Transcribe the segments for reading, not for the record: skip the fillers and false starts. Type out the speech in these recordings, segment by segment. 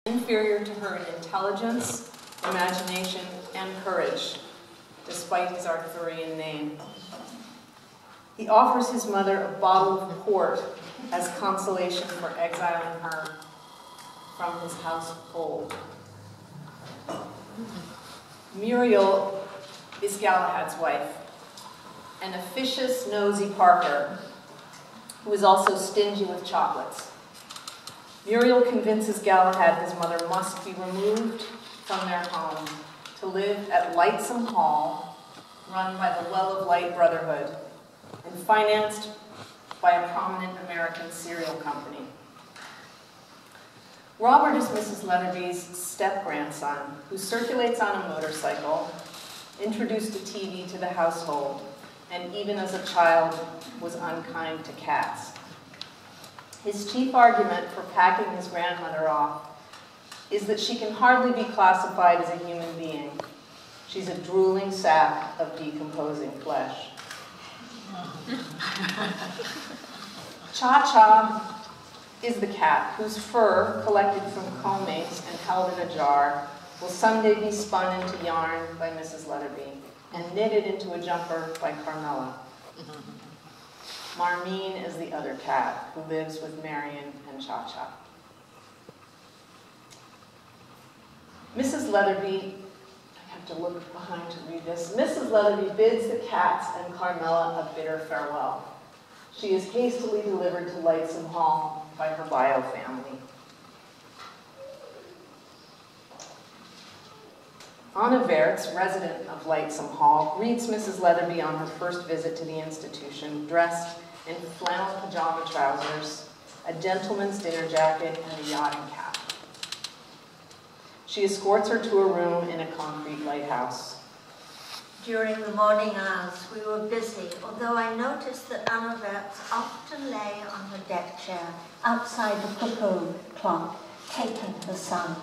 inferior to her in intelligence, imagination, and courage, despite his Arthurian name. He offers his mother a bottle of port as consolation for exiling her from his household. Muriel is Galahad's wife, an officious, nosy Parker, who is also stingy with chocolates. Muriel convinces Galahad his mother must be removed from their home to live at Lightsome Hall, run by the Well of Light Brotherhood, and financed by a prominent American cereal company. Robert is Mrs. Leatherby's step-grandson, who circulates on a motorcycle, introduced a TV to the household, and even as a child was unkind to cats. His chief argument for packing his grandmother off is that she can hardly be classified as a human being. She's a drooling sack of decomposing flesh. Cha-Cha is the cat whose fur, collected from co-mates and held in a jar, will someday be spun into yarn by Mrs. Leatherby and knitted into a jumper by Carmela. Marmeen is the other cat who lives with Marion and Cha-Cha. Mrs. Leatherby, I have to look behind to read this. Mrs. Leatherby bids the cats and Carmela a bitter farewell. She is hastily delivered to Lightsome Hall by her bio family. Anna Wertz, resident of Lightsome Hall, greets Mrs. Leatherby on her first visit to the institution, dressed in flannel pajama trousers, a gentleman's dinner jacket, and a yachting cap. She escorts her to a room in a concrete lighthouse. During the morning hours, we were busy, although I noticed that Anna Wertz often lay on her deck chair outside the cuckoo clock, taking the sun.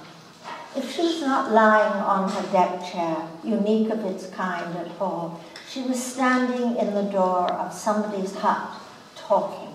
If she was not lying on her deck chair, unique of its kind at all, she was standing in the door of somebody's hut, talking.